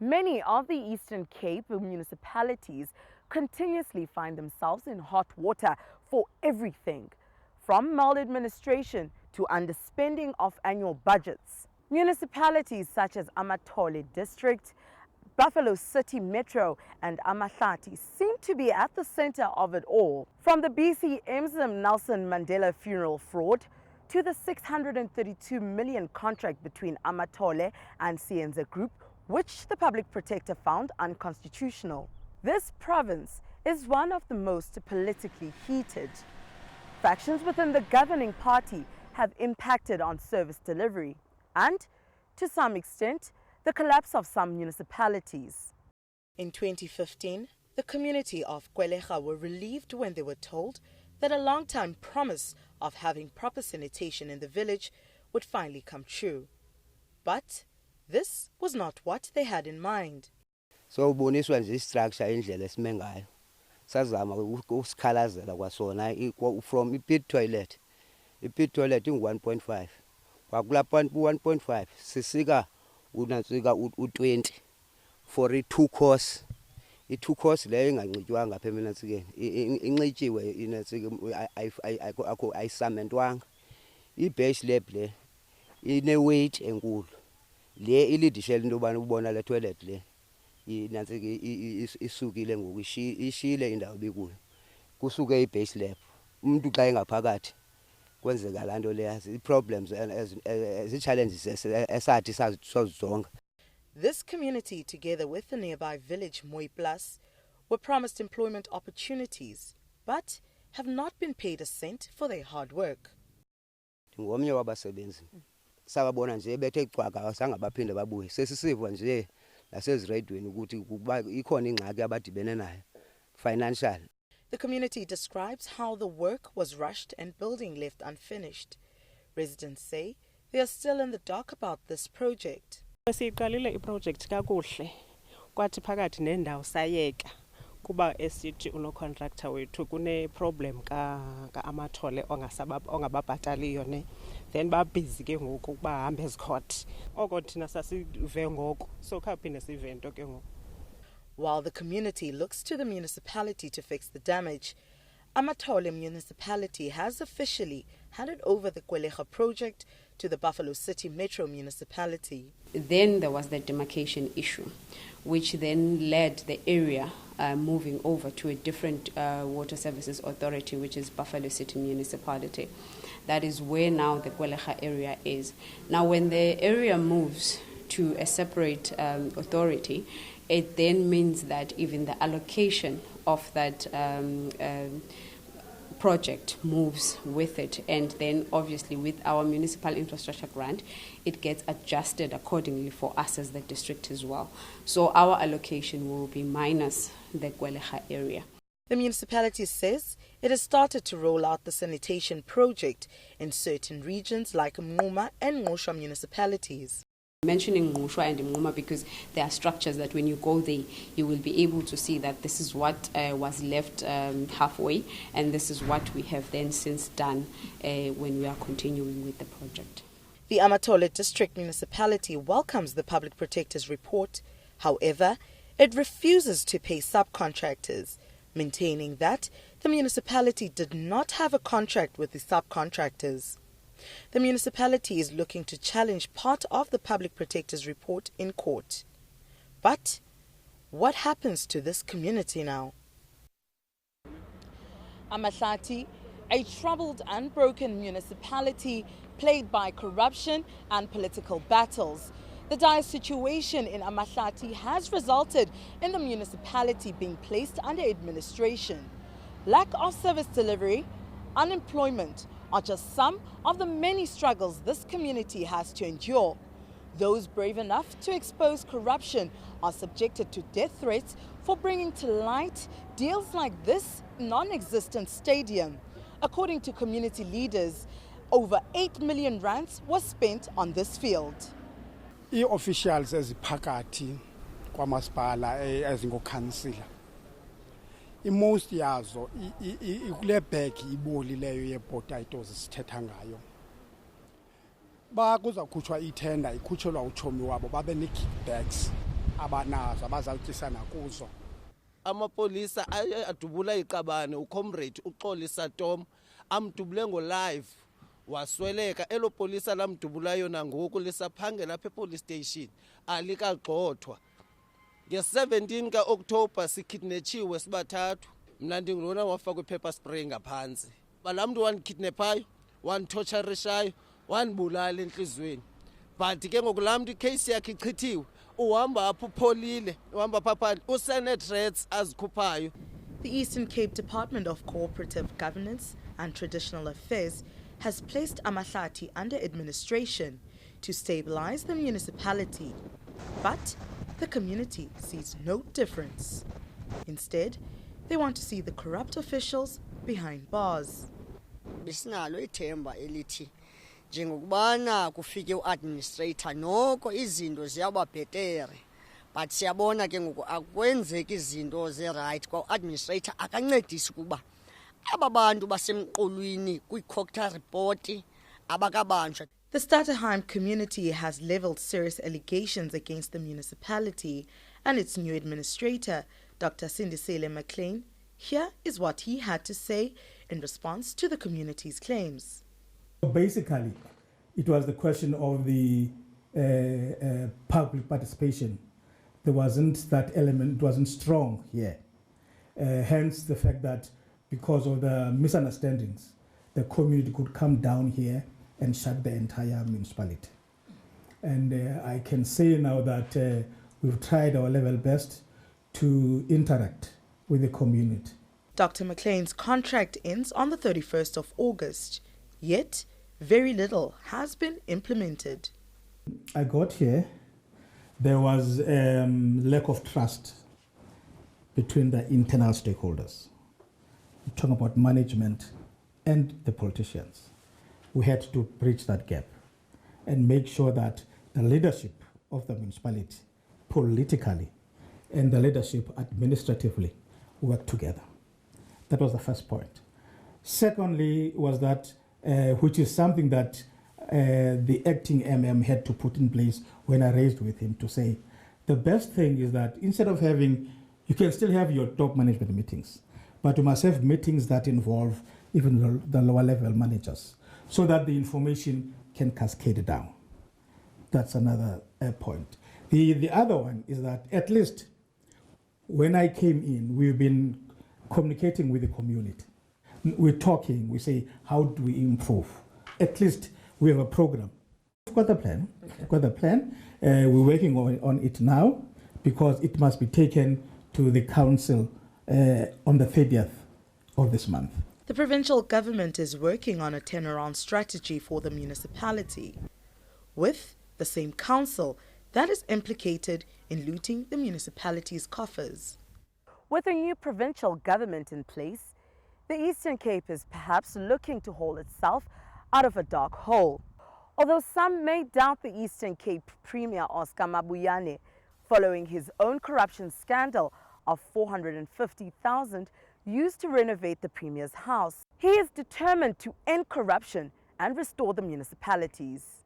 Many of the Eastern Cape municipalities continuously find themselves in hot water for everything, from maladministration to underspending of annual budgets. Municipalities such as Amathole District, Buffalo City Metro and Amahlathi seem to be at the center of it all. From the BCM's Nelson Mandela funeral fraud to the 632 million contract between Amathole and Siyenza Group, which the public protector found unconstitutional. This province is one of the most politically heated. Factions within the governing party have impacted on service delivery and, to some extent, the collapse of some municipalities. In 2015, the community of Kweleja were relieved when they were told that a long-time promise of having proper sanitation in the village would finally come true. But this was not what they had in mind. So uboniswa nje structure indlela esime ngayo. Sazama usikhalazela kwasona from i-pit toilet. I-pit toilet ingu-1.5. Kwakulapha 1.5 sisika unatsika u20 for i2 course. I2 course leyo ingancitywanga apha eminatsikeni. Incityiwe inatsika ayisamentwanga. I-base lab le ine weight enkulu. Le ilidishela into bani ubona le toilet le inatsike isukile ngoku ishile indawo bikuyo kusuke ibase lab umuntu xa engaphakathi kwenzeka lanto le yazi problems as challenges esathi sazizonga. This community, together with the nearby village Moy Plus, were promised employment opportunities but have not been paid a cent for their hard work. Ngomnye wabasebenzi sababona nje bethe cwaka asangabaphinde babuye sesisiva nje naseziradiweni ukuthi kuba ikhona ingxaki abadibene nayo financial. The community describes how the work was rushed and building left unfinished. Residents say they are still in the dark about this project. Siqalile iproject kakuhle kwathi phakathi nendawo sayeka kuba esithi uno contractor wethu kune problem ka Amathole ongababhataliyo ne then ba busy ke ngoku kuba hambe ezicourt oko thina sasive ngoko so khaphinde sive into ke ngoku. While the community looks to the municipality to fix the damage, Amathole municipality has officially handed over the Kweleja project to the Buffalo City Metro municipality. Then there was the demarcation issue, which then led the area moving over to a different water services authority, which is Buffalo City municipality. That is where now the Kweleja area is. Now when the area moves to a separate authority, it then means that even the allocation of that project moves with it, and then obviously with our municipal infrastructure grant it gets adjusted accordingly for us as the district as well. So our allocation will be minus the Kweleja area. The municipality says it has started to roll out the sanitation project in certain regions like Mngquma and Ngqusha municipalities. Mentioning Ngqusha and Mngquma because there are structures that when you go there, you will be able to see that this is what was left halfway, and this is what we have then since done when we are continuing with the project. The Amathole District municipality welcomes the Public Protector's report. However, it refuses to pay subcontractors, maintaining that the municipality did not have a contract with the subcontractors. The municipality is looking to challenge part of the Public Protector's report in court. But what happens to this community now? Amahlathi, a troubled and broken municipality plagued by corruption and political battles. The dire situation in Amahlathi has resulted in the municipality being placed under administration. Lack of service delivery, unemployment are just some of the many struggles this community has to endure. Those brave enough to expose corruption are subjected to death threats for bringing to light deals like this non-existent stadium. According to community leaders, over 8 million rands was spent on this field. I-officials eziphakathi kwamasipala ezingokhansila most yazo ikule bag ibolileyo yepotatoes sithetha ngayo ba kuzakhutshwa itender ikhutshelwa utshomi wabo babe ne-kickbacks abanazo abazawutyisana kuzo. Amapolisa adubula iqabane ucomrade uxolisa Tom amdubule ngo-live wasweleka. Elo polisa lamdubulayo nangoku lisaphangela apha epolice station alikagxothwa. Nge-17 ka-Okthobha sikidnechiwe sibathathu. Mna ndingulona wafakwa i-pepper spray ngaphantsi. Balaa mntu wandikidnephayo wandithotsharishayo wandibulala entliziyweni. But ke ngoku laa mntu icase yakhe ichithiwe uhamba apho upholile uhamba phaa phandle usenee-threats azikhuphayo. The Eastern Cape Department of Cooperative Governance and Traditional Affairs has placed Amahlathi under administration to stabilize the municipality. But the community sees no difference. Instead, they want to see the corrupt officials behind bars. Bisinalo ithemba elithi njengokubana kufike uadministrator noko izinto ziyaba bhetere, but siyabona ke ngoku akwenzeki izinto ze-right kwa administrator akancedisi kuba aba bantu basemqolweni kwi-Cocta report abakabanjwa. The Stutterheim community has leveled serious allegations against the municipality and its new administrator, Dr. Sindisile McLean. Here is what he had to say in response to the community's claims. Basically, it was the question of the public participation. There wasn't that element, it wasn't strong here. Hence the fact that because of the misunderstandings, the community could come down here and shut the entire municipality. And I can say now that we've tried our level best to interact with the community. Dr. McLean's contract ends on the 31st of August, yet very little has been implemented. I got here, there was lack of trust between the internal stakeholders. We're talking about management and the politicians. We had to bridge that gap and make sure that the leadership of the municipality, politically, and the leadership administratively work together. That was the first point. Secondly was that, which is something that the acting MM had to put in place when I raised with him, to say, the best thing is that instead of having, you can still have your top management meetings, but you must have meetings that involve even the lower level managers, so that the information can cascade down. That's another point. The other one is that at least when I came in, we've been communicating with the community. We're talking, we say, how do we improve? At least we have a program. We've got the plan. We've got the plan. We're working on it now because it must be taken to the council on the 30th of this month. The provincial government is working on a turnaround strategy for the municipality, with the same council that is implicated in looting the municipality's coffers. With a new provincial government in place, the Eastern Cape is perhaps looking to haul itself out of a dark hole. Although some may doubt the Eastern Cape Premier Oscar Mabuyane following his own corruption scandal of 450,000 used to renovate the Premier's house. He is determined to end corruption and restore the municipalities.